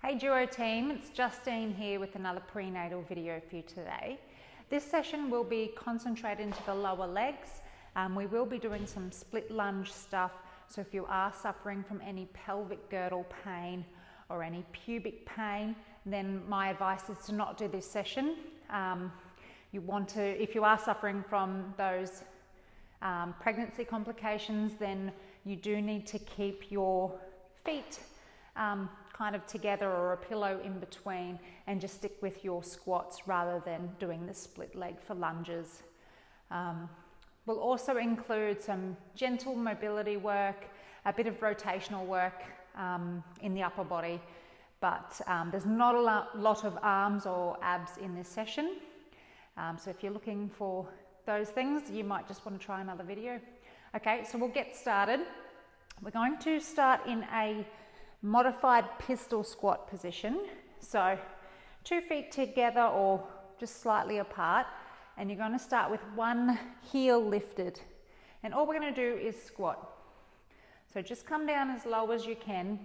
Hey Duo team, it's Justine here with another prenatal video for you today. This session will be concentrated into the lower legs. We will be doing some split lunge stuff, so if you are suffering from any pelvic girdle pain or any pubic pain, then my advice is to not do this session. If you are suffering from those pregnancy complications, then you do need to keep your feet kind of together or a pillow in between and just stick with your squats rather than doing the split leg for lunges. We'll also include some gentle mobility work, a bit of rotational work in the upper body, but there's not a lot of arms or abs in this session. So if you're looking for those things, you might just want to try another video. Okay, so we'll get started. We're going to start in a modified pistol squat position. So 2 feet together or just slightly apart, and you're going to start with one heel lifted. And all we're going to do is squat. So just come down as low as you can.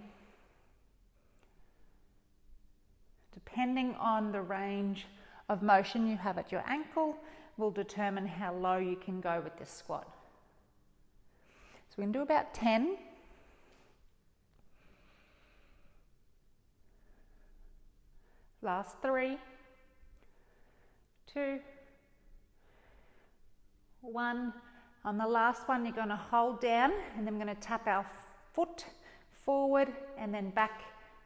Depending on the range of motion you have at your ankle will determine how low you can go with this squat. So we're going to do about 10. Last 3, 2, 1. On the last one, you're going to hold down, and then we're going to tap our foot forward and then back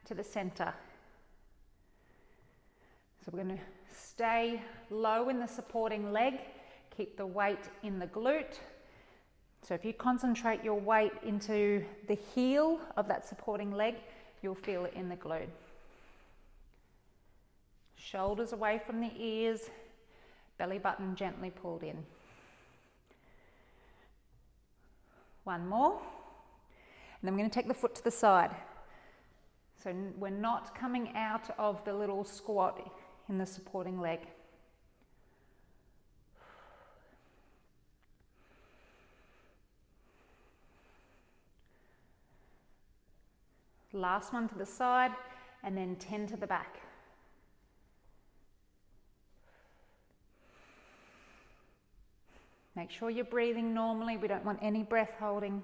to the center. So we're going to stay low in the supporting leg, keep the weight in the glute. So if you concentrate your weight into the heel of that supporting leg, you'll feel it in the glute. Shoulders away from the ears, belly button gently pulled in. One more, and then I'm going to take the foot to the side. So we're not coming out of the little squat in the supporting leg. Last one to the side, and then 10 to the back. Make sure you're breathing normally. We don't want any breath holding.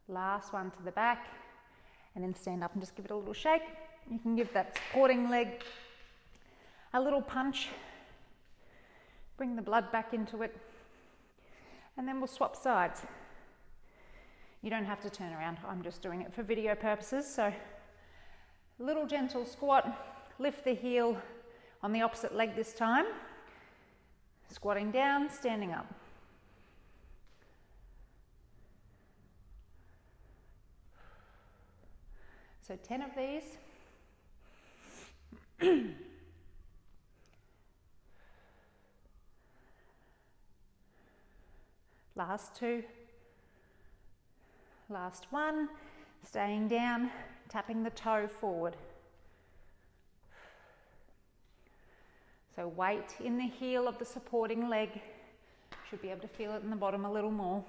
Last one to the back, and then stand up and just give it a little shake. You can give that supporting leg a little punch. Bring the blood back into it, and then we'll swap sides. You don't have to turn around. I'm just doing it for video purposes. So little gentle squat, lift the heel on the opposite leg this time. Squatting down, standing up. So 10 of these. Last 2. Last 1. Staying down, tapping the toe forward. So weight in the heel of the supporting leg. Should be able to feel it in the bottom a little more.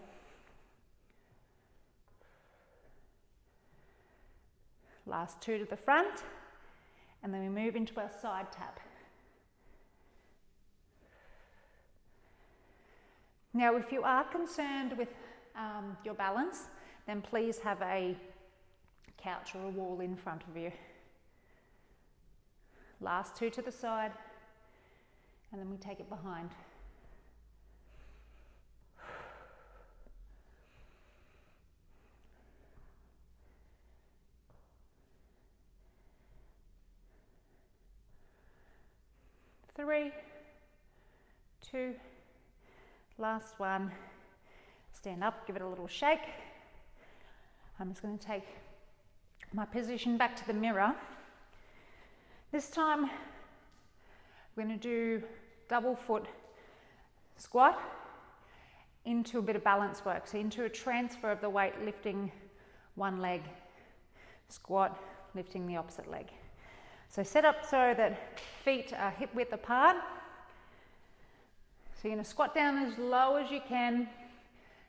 Last 2 to the front, and then we move into our side tap. Now, if you are concerned with your balance, then please have a couch or a wall in front of you. Last 2 to the side, and then we take it behind. Three, 2, last 1. Stand up, give it a little shake. I'm just going to take my position back to the mirror. This time we're going to do double foot squat into a bit of balance work. So into a transfer of the weight, lifting one leg, squat, lifting the opposite leg. So set up so that feet are hip width apart. So you're going to squat down as low as you can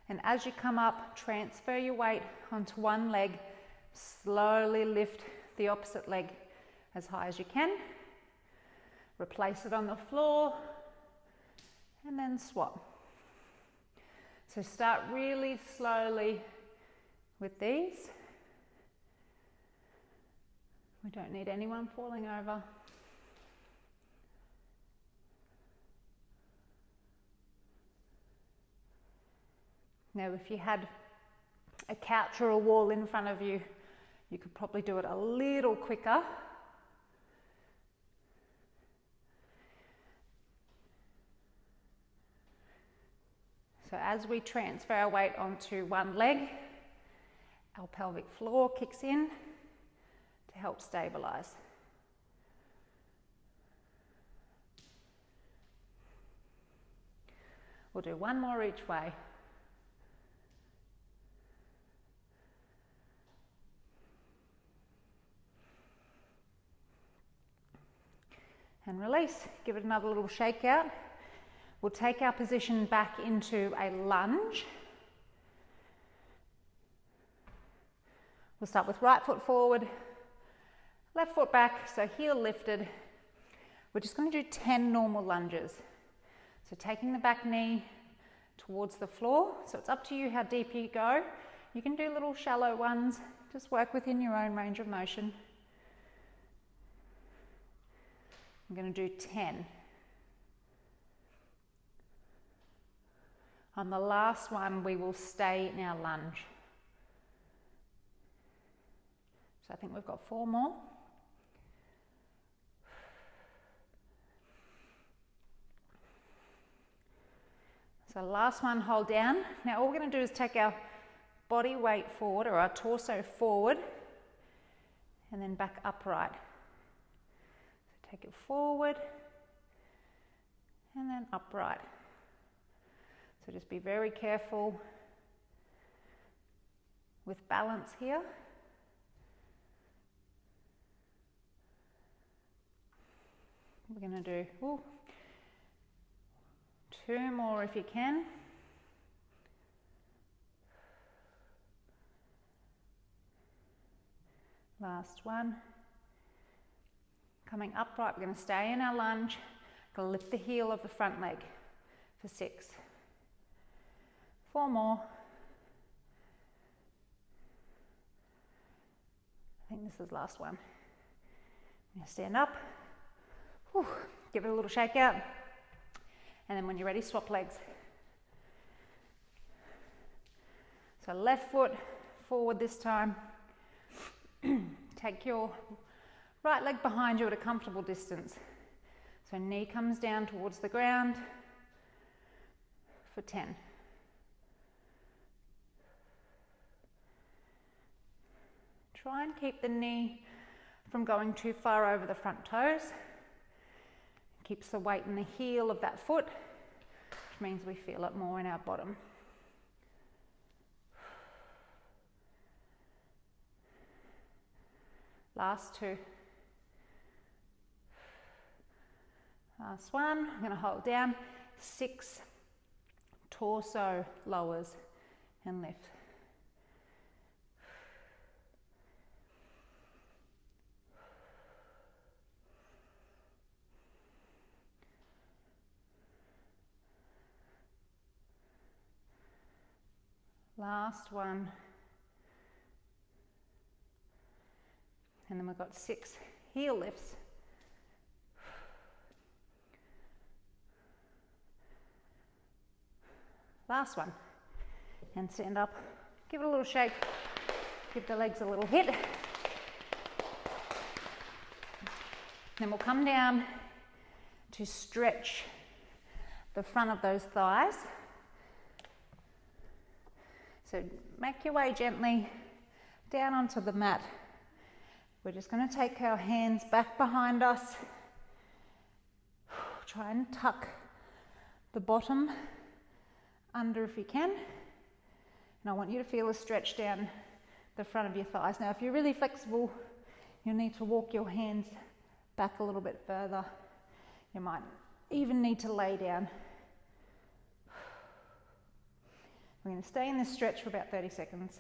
And as you come up, transfer your weight onto one leg. Slowly lift the opposite leg as high as you can. Replace it on the floor and then swap. So start really slowly with these. We don't need anyone falling over. Now, if you had a couch or a wall in front of you, you could probably do it a little quicker. So as we transfer our weight onto one leg, our pelvic floor kicks in to help stabilize. We'll do one more each way. And release. Give it another little shake out. We'll take our position back into a lunge. We'll start with right foot forward, left foot back, so heel lifted. We're just going to do 10 normal lunges. So taking the back knee towards the floor. So it's up to you how deep you go. You can do little shallow ones. Just work within your own range of motion. I'm going to do 10. On the last one, we will stay in our lunge. So I think we've got 4 more. So last one, hold down. Now all we're going to do is take our body weight forward, or our torso forward, and then back upright. So take it forward, and then upright. So just be very careful with balance here. We're going to do 2 more if you can. Last one. Coming upright, we're going to stay in our lunge. Going to lift the heel of the front leg for 6. 4 more. I think this is the last one. I'm going to stand up. Whew. Give it a little shake out. And then when you're ready, swap legs. So left foot forward this time. Take your right leg behind you at a comfortable distance. So knee comes down towards the ground for 10. Try and keep the knee from going too far over the front toes. Keeps the weight in the heel of that foot, which means we feel it more in our bottom. Last 2. Last one. I'm going to hold down. 6 torso lowers and lift. Last one. And then we've got 6 heel lifts. Last one. And stand up. Give it a little shake. Give the legs a little hit. Then we'll come down to stretch the front of those thighs. So make your way gently down onto the mat. We're just going to take our hands back behind us. Try and tuck the bottom under if you can. And I want you to feel a stretch down the front of your thighs. Now, if you're really flexible, you'll need to walk your hands back a little bit further. You might even need to lay down. We're going to stay in this stretch for about 30 seconds.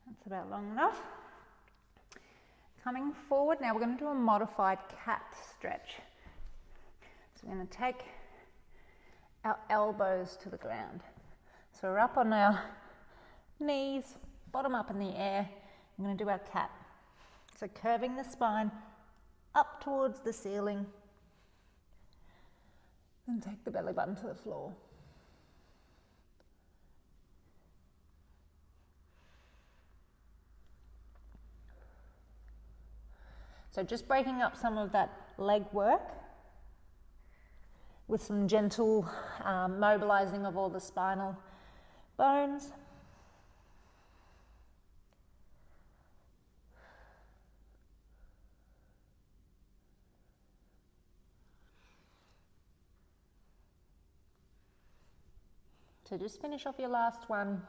That's about long enough. Coming forward, now we're going to do a modified cat stretch. So we're going to take our elbows to the ground. So we're up on our knees, bottom up in the air. I'm going to do our cat. So curving the spine up towards the ceiling and take the belly button to the floor. So just breaking up some of that leg work with some gentle mobilizing of all the spinal bones. So just finish off your last one.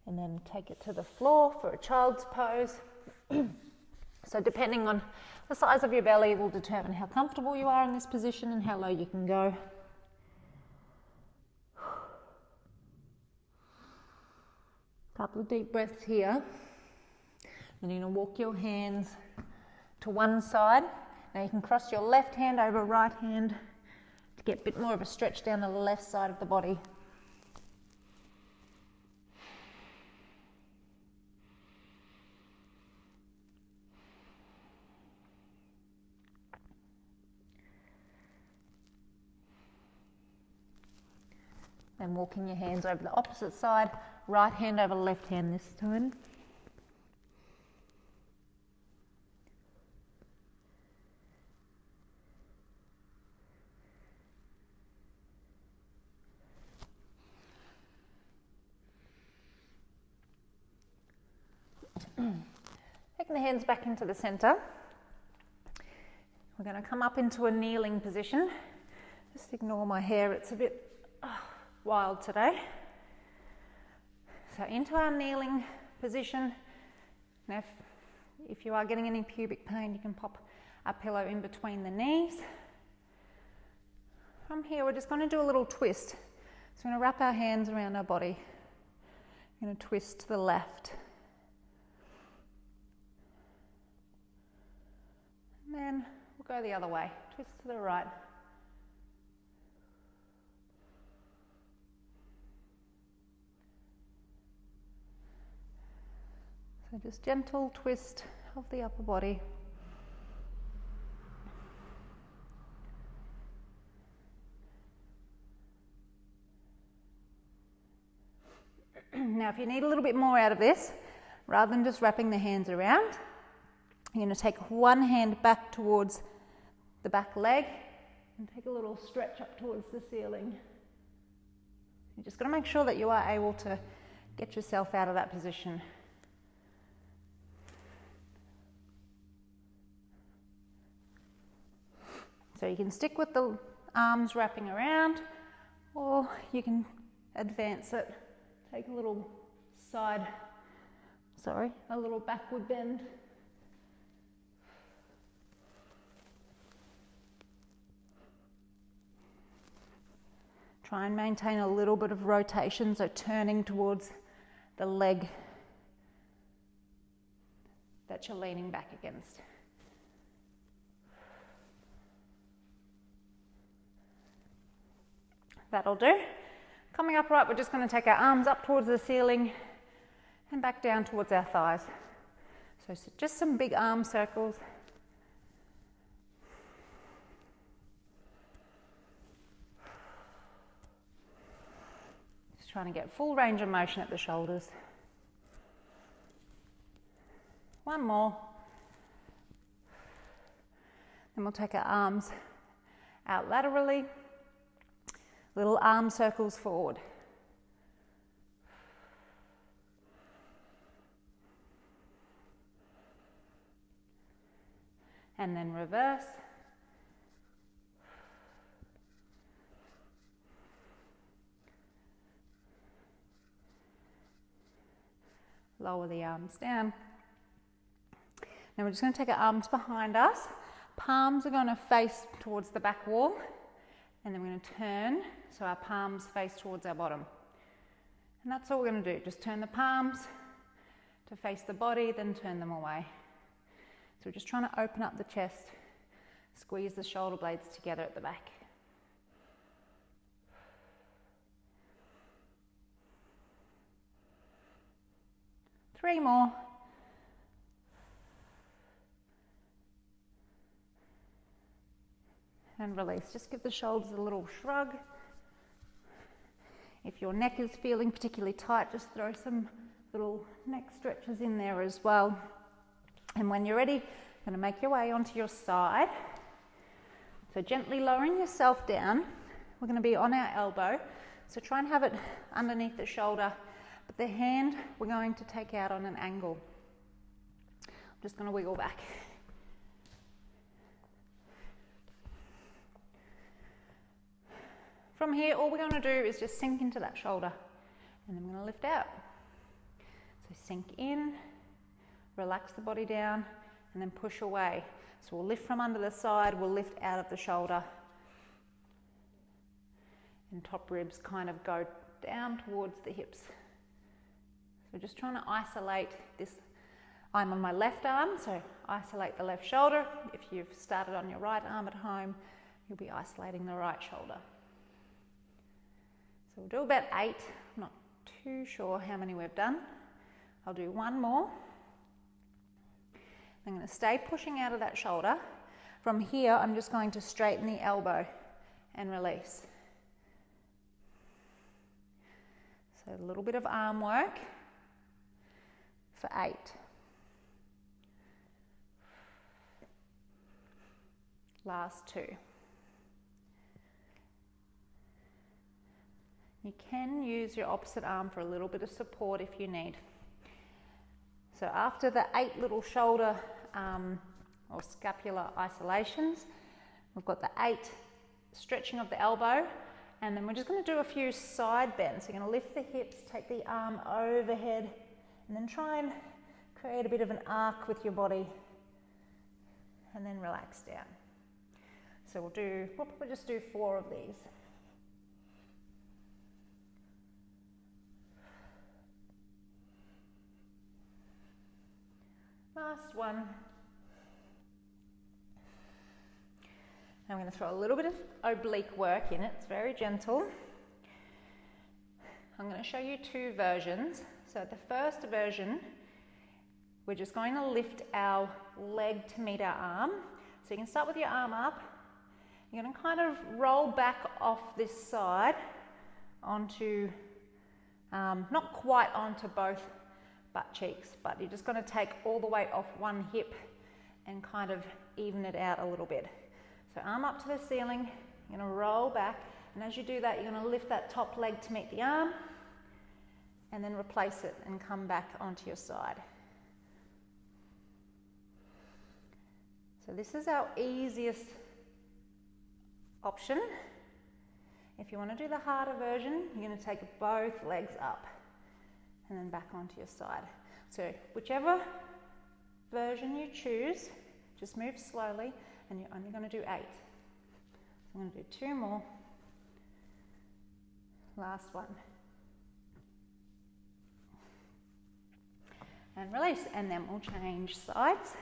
And then take it to the floor for a child's pose. So depending on the size of your belly will determine how comfortable you are in this position and how low you can go. Couple of deep breaths here. Then you're going to walk your hands to one side. Now you can cross your left hand over right hand to get a bit more of a stretch down the left side of the body. Then walking your hands over the opposite side, right hand over left hand this time. Taking the hands back into the center. We're going to come up into a kneeling position. Just ignore my hair, it's a bit wild today. So into our kneeling position. Now if you are getting any pubic pain, you can pop a pillow in between the knees. From here we're just going to do a little twist. So we're going to wrap our hands around our body. We're going to twist to the left. And then we'll go the other way. Twist to the right. So just gentle twist of the upper body. Now if you need a little bit more out of this, rather than just wrapping the hands around, you're going to take one hand back towards the back leg and take a little stretch up towards the ceiling. You're just going to make sure that you are able to get yourself out of that position. So you can stick with the arms wrapping around, or you can advance it, take a little backward bend. Try and maintain a little bit of rotation, so turning towards the leg that you're leaning back against. That'll do. Coming upright, we're just going to take our arms up towards the ceiling and back down towards our thighs. So just some big arm circles. Just trying to get full range of motion at the shoulders. One more. Then we'll take our arms out laterally. Little arm circles forward. and then reverse. Lower the arms down. Now we're just going to take our arms behind us. Palms are going to face towards the back wall, and then we're going to turn so our palms face towards our bottom. And that's all we're going to do. Just turn the palms to face the body, then turn them away. So we're just trying to open up the chest, squeeze the shoulder blades together at the back. Three more. And release. Just give the shoulders a little shrug. If your neck is feeling particularly tight, just throw some little neck stretches in there as well. And when you're ready, you're going to make your way onto your side. So gently lowering yourself down. We're going to be on our elbow. So try and have it underneath the shoulder, but the hand we're going to take out on an angle. I'm just going to wiggle back. From here, all we're going to do is just sink into that shoulder, and then we're going to lift out. So sink in, relax the body down, and then push away. So we'll lift from under the side, we'll lift out of the shoulder, and top ribs kind of go down towards the hips. So just trying to isolate this. I'm on my left arm, so isolate the left shoulder. If you've started on your right arm at home, you'll be isolating the right shoulder. So we'll do about 8. I'm not too sure how many we've done. I'll do one more. I'm going to stay pushing out of that shoulder. From here, I'm just going to straighten the elbow and release. So a little bit of arm work for 8. Last 2. You can use your opposite arm for a little bit of support if you need. So after the 8 little shoulder or scapular isolations, we've got the 8 stretching of the elbow, and then we're just going to do a few side bends. So you're going to lift the hips, take the arm overhead, and then try and create a bit of an arc with your body, and then relax down. So we'll probably just do 4 of these. Last one. Now I'm going to throw a little bit of oblique work in it. It's very gentle. I'm going to show you 2 versions. So the first version, we're just going to lift our leg to meet our arm. So you can start with your arm up. You're going to kind of roll back off this side onto, not quite onto both butt cheeks, but you're just going to take all the weight off one hip and kind of even it out a little bit. So arm up to the ceiling, you're going to roll back, and as you do that, you're going to lift that top leg to meet the arm, and then replace it and come back onto your side. So this is our easiest option. If you want to do the harder version, you're going to take both legs up and then back onto your side. So whichever version you choose, just move slowly, and you're only going to do 8. So I'm going to do 2 more. Last one. And release, and then we'll change sides.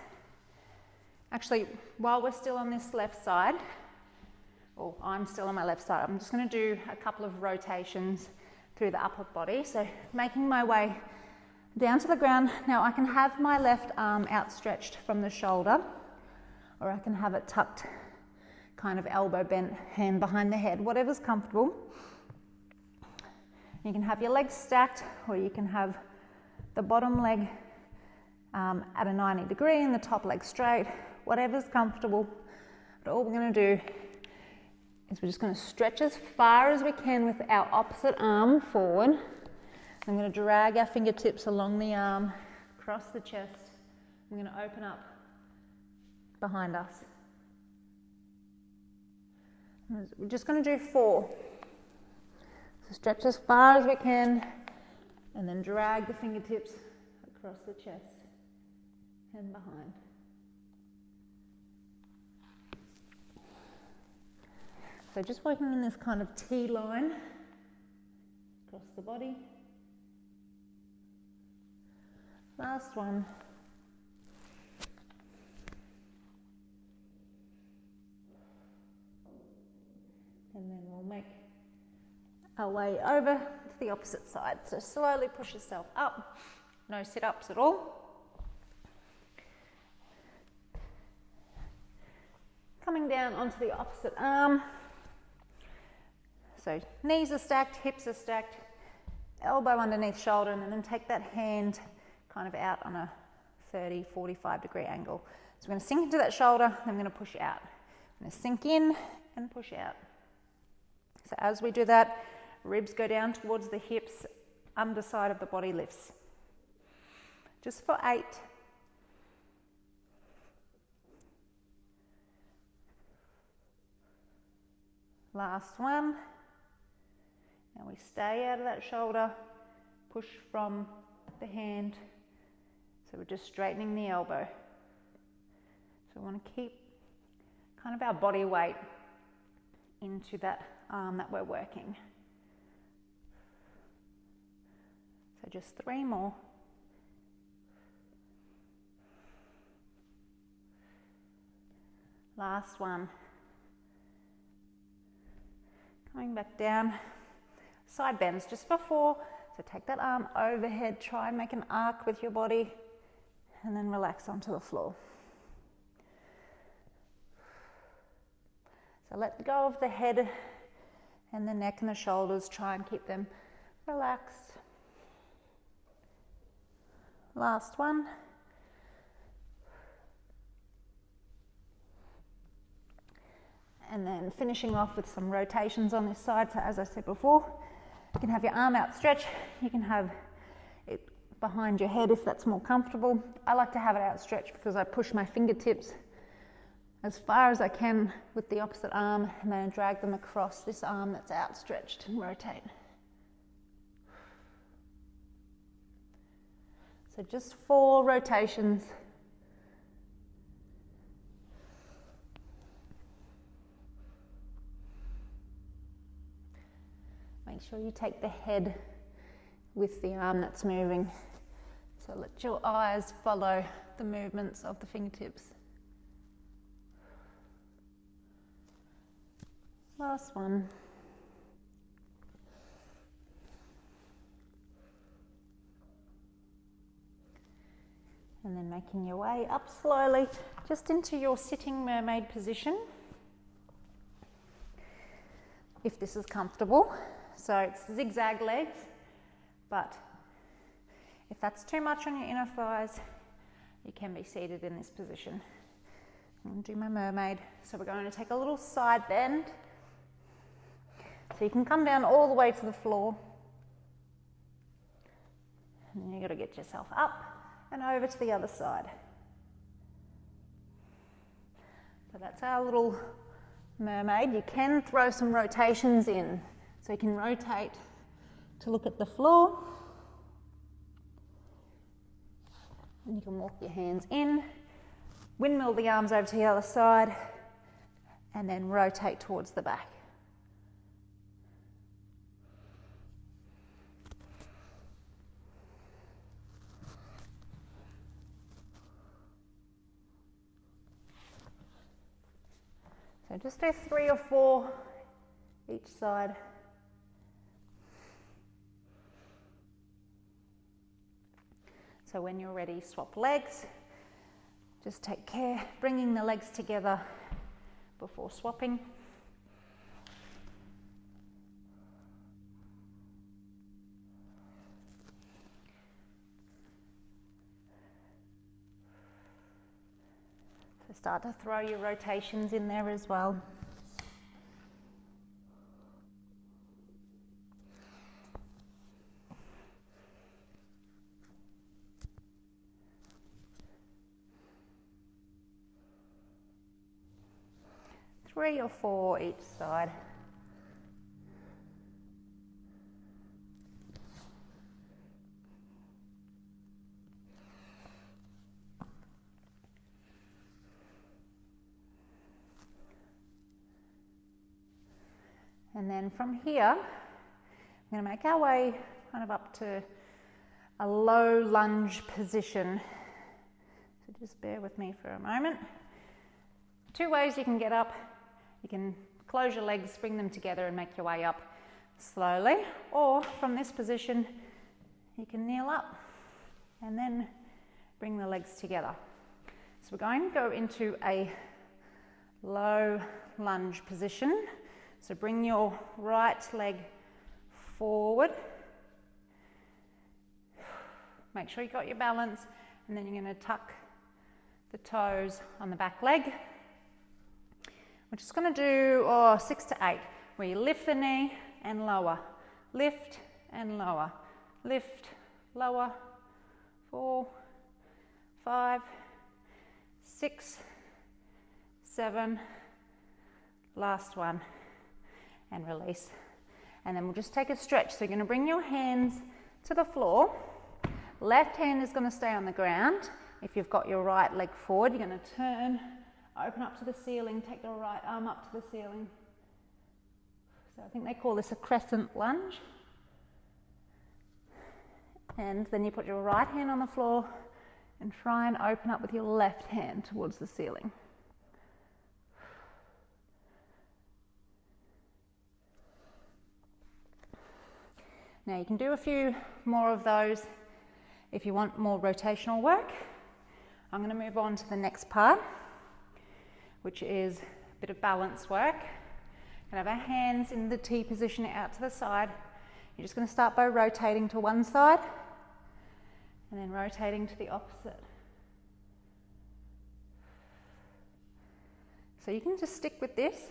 Actually, while we're still on this left side, or I'm still on my left side, I'm just going to do a couple of rotations through the upper body. So making my way down to the ground. Now I can have my left arm outstretched from the shoulder, or I can have it tucked, kind of elbow bent, hand behind the head, whatever's comfortable. You can have your legs stacked, or you can have the bottom leg at a 90 degree and the top leg straight, whatever's comfortable. But all we're going to do is we're just going to stretch as far as we can with our opposite arm forward. I'm going to drag our fingertips along the arm, across the chest. I'm going to open up behind us. We're just going to do 4. So stretch as far as we can and then drag the fingertips across the chest and behind. So just working in this kind of T line across the body. Last one. And then we'll make our way over to the opposite side. So slowly push yourself up. No sit-ups at all. Coming down onto the opposite arm. So knees are stacked, hips are stacked, elbow underneath shoulder, and then take that hand kind of out on a 30, 45 degree angle. So we're going to sink into that shoulder, then I'm going to push out. I'm going to sink in and push out. So as we do that, ribs go down towards the hips, underside of the body lifts. Just for 8. Last one. Now we stay out of that shoulder, push from the hand. So we're just straightening the elbow. So we want to keep kind of our body weight into that arm that we're working. So just 3 more. Last one. Coming back down. Side bends just for 4. So take that arm overhead, try and make an arc with your body, and then relax onto the floor. So let go of the head and the neck and the shoulders, try and keep them relaxed. Last one. And then finishing off with some rotations on this side. So as I said before, you can have your arm outstretched, you can have it behind your head if that's more comfortable. I like to have it outstretched because I push my fingertips as far as I can with the opposite arm and then drag them across this arm that's outstretched and rotate. So just 4 rotations. Make sure you take the head with the arm that's moving. So let your eyes follow the movements of the fingertips. Last one. And then making your way up slowly, just into your sitting mermaid position, if this is comfortable. So it's zigzag legs, but if that's too much on your inner thighs, you can be seated in this position. I'm going to do my mermaid. So we're going to take a little side bend. So you can come down all the way to the floor. And then you've got to get yourself up and over to the other side. So that's our little mermaid. You can throw some rotations in. So you can rotate to look at the floor. And you can walk your hands in, windmill the arms over to the other side, and then rotate towards the back. So just do 3 or 4 each side. So when you're ready, swap legs. Just take care, bringing the legs together before swapping. So start to throw your rotations in there as well. 3 or 4 each side. And then from here, we're going to make our way kind of up to a low lunge position. So just bear with me for a moment. 2 ways you can get up. You can close your legs, bring them together and make your way up slowly. Or from this position, you can kneel up and then bring the legs together. So we're going to go into a low lunge position. So bring your right leg forward. Make sure you got your balance, and then you're going to tuck the toes on the back leg. We're just going to do 6 to 8, where you lift the knee and lower, lift and lower, lift, lower, 4, 5, 6, 7, last one, and release. And then we'll just take a stretch. So you're going to bring your hands to the floor. Left hand is going to stay on the ground. If you've got your right leg forward, you're going to turn, open up to the ceiling, take the right arm up to the ceiling. So I think they call this a crescent lunge. And then you put your right hand on the floor and try and open up with your left hand towards the ceiling. Now you can do a few more of those if you want more rotational work. I'm going to move on to the next part, which is a bit of balance work. We're going to have our hands in the T position out to the side. You're just going to start by rotating to one side and then rotating to the opposite. So you can just stick with this,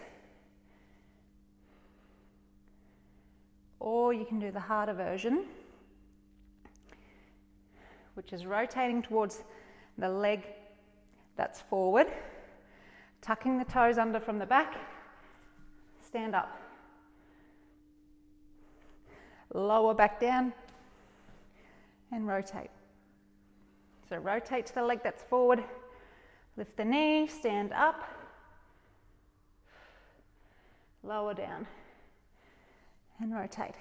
or you can do the harder version, which is rotating towards the leg that's forward, tucking the toes under from the back, stand up, lower back down, and rotate. So rotate to the leg that's forward, lift the knee, stand up, lower down, and rotate.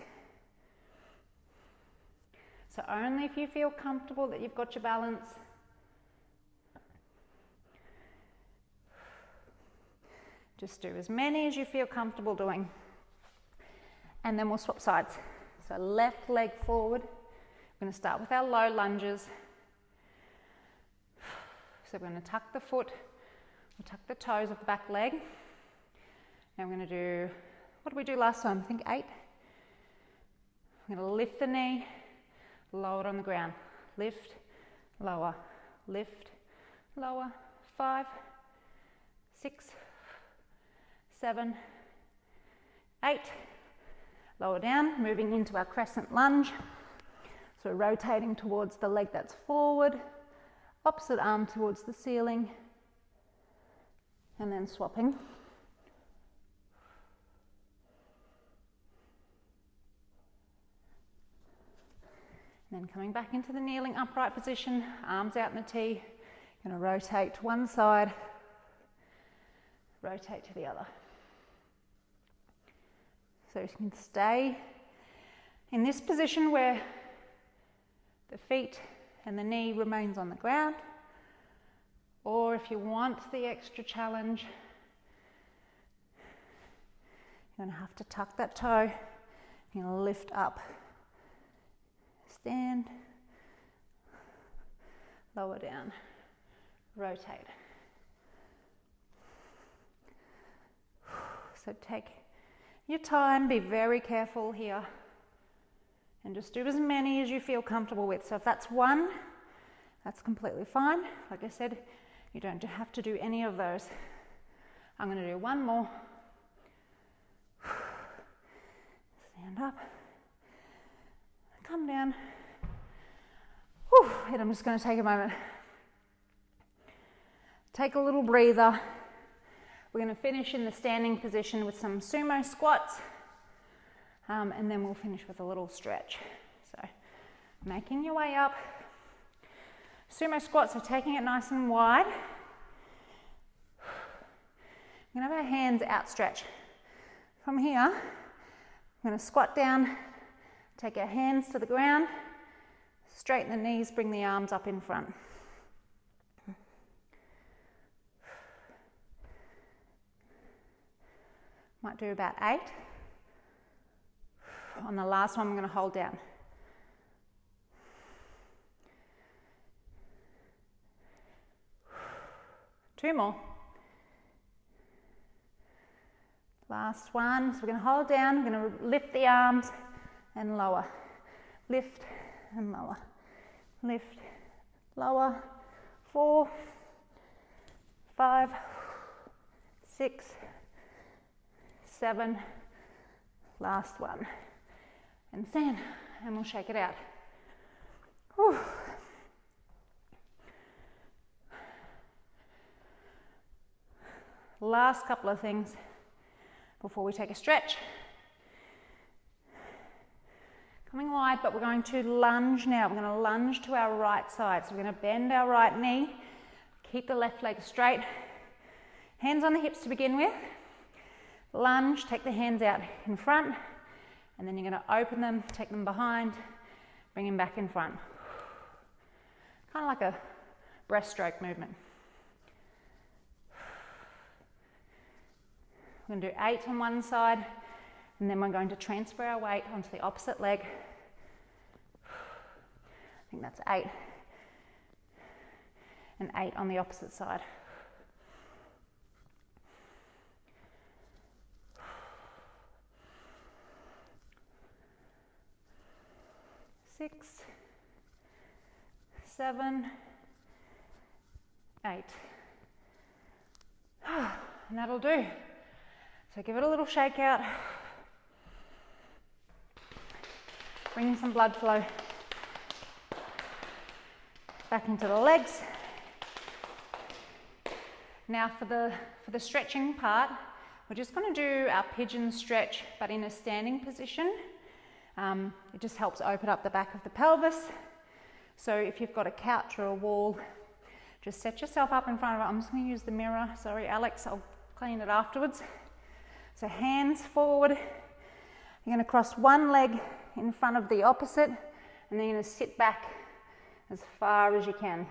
So only if you feel comfortable that you've got your balance. Just do as many as you feel comfortable doing. And then we'll swap sides. So left leg forward. We're going to start with our low lunges. So we're going to tuck the foot, we'll tuck the toes of the back leg. Now we're going to do, what did we do last time? I think 8. We're going to lift the knee, lower it on the ground. Lift, lower, lift, lower. 5, 6, 7, 8. Lower down, moving into our crescent lunge. So rotating towards the leg that's forward, opposite arm towards the ceiling, and then swapping. And then coming back into the kneeling upright position, arms out in the T. Going to rotate to one side, rotate to the other. So you can stay in this position where the feet and the knee remains on the ground, or if you want the extra challenge, you're going to have to tuck that toe. You're going to lift up, stand, lower down, rotate. So take your time, be very careful here, and just do as many as you feel comfortable with. So if that's 1, that's completely fine. Like I said, you don't have to do any of those. I'm going to do 1 more. Stand up, come down. And I'm just going to take a moment. Take a little breather. We're going to finish in the standing position with some sumo squats, and then we'll finish with a little stretch. So making your way up. Sumo squats are taking it nice and wide. We're going to have our hands outstretched. From here, I'm going to squat down, take our hands to the ground, straighten the knees, bring the arms up in front. Might do about 8. On the last one, I'm going to hold down. Two more. Last one. So we're going to hold down. We're going to lift the arms and lower. Lift and lower. Lift, lower. 4, 5, 6, 7. Last one. And stand. And we'll shake it out. Whew. Last couple of things before we take a stretch. Coming wide, but we're going to lunge now. We're going to lunge to our right side. So we're going to bend our right knee, keep the left leg straight. Hands on the hips to begin with. Lunge, take the hands out in front, and then you're going to open them, take them behind, bring them back in front. Kind of like a breaststroke movement. We're going to do 8 on one side, and then we're going to transfer our weight onto the opposite leg. I think that's 8. And 8 on the opposite side. 6, 7, 8. And that'll do. So give it a little shake out. Bring some blood flow back into the legs. Now for the stretching part, we're just going to do our pigeon stretch, but in a standing position. It just helps open up the back of the pelvis. So if you've got a couch or a wall, just set yourself up in front of it. I'm just going to use the mirror. Sorry, Alex, I'll clean it afterwards. So hands forward. You're going to cross one leg in front of the opposite, and then you're going to sit back as far as you can.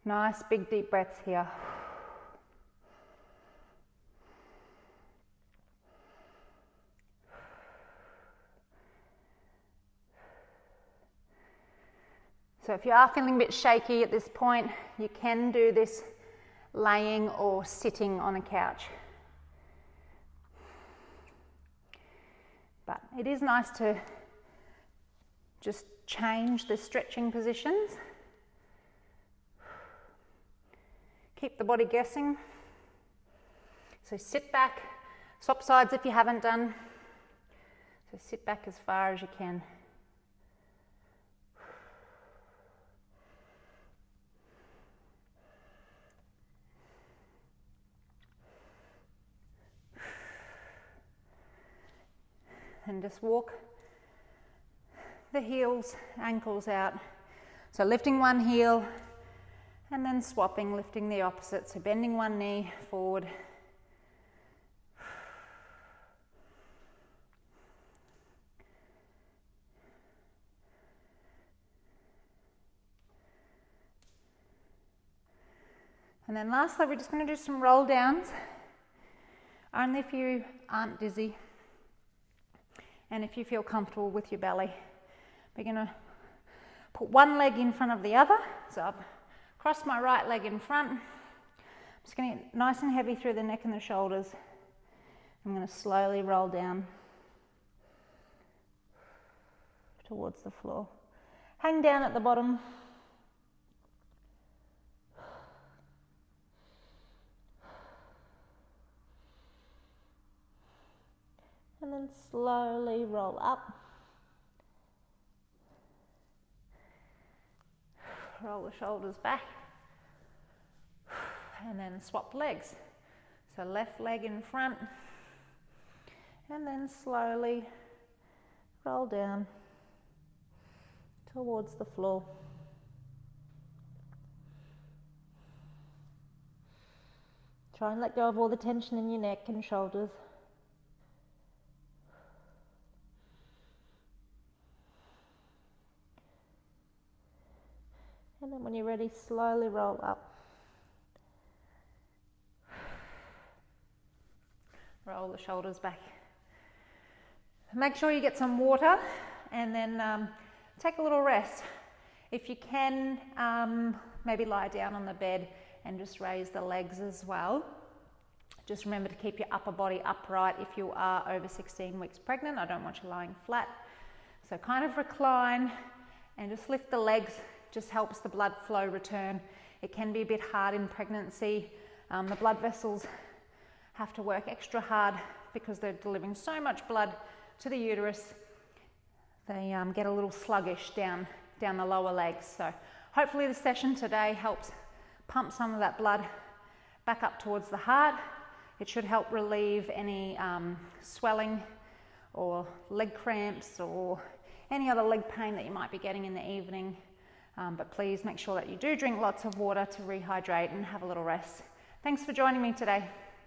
Nice big deep breaths here. So if you are feeling a bit shaky at this point, you can do this laying or sitting on a couch. But it is nice to just change the stretching positions. Keep the body guessing. So sit back, swap sides if you haven't done. So sit back as far as you can. And just walk the heels, ankles out. So lifting one heel and then swapping, lifting the opposite. So bending one knee forward. And then lastly, we're just going to do some roll downs, only if you aren't dizzy. And if you feel comfortable with your belly, we're going to put one leg in front of the other. So I've crossed my right leg in front. I'm just going to get nice and heavy through the neck and the shoulders. I'm going to slowly roll down towards the floor. Hang down at the bottom. And then slowly roll up. Roll the shoulders back. and then swap legs. So left leg in front, and then slowly roll down towards the floor. Try and let go of all the tension in your neck and shoulders. And then when you're ready, slowly roll up. Roll the shoulders back. Make sure you get some water and then take a little rest. If you can, maybe lie down on the bed and just raise the legs as well. Just remember to keep your upper body upright if you are over 16 weeks pregnant. I don't want you lying flat. So kind of recline and just lift the legs. Just helps the blood flow return. It can be a bit hard in pregnancy. The blood vessels have to work extra hard because they're delivering so much blood to the uterus. They get a little sluggish down the lower legs. So hopefully the session today helps pump some of that blood back up towards the heart. It should help relieve any swelling or leg cramps or any other leg pain that you might be getting in the evening. But please make sure that you do drink lots of water to rehydrate and have a little rest. Thanks for joining me today.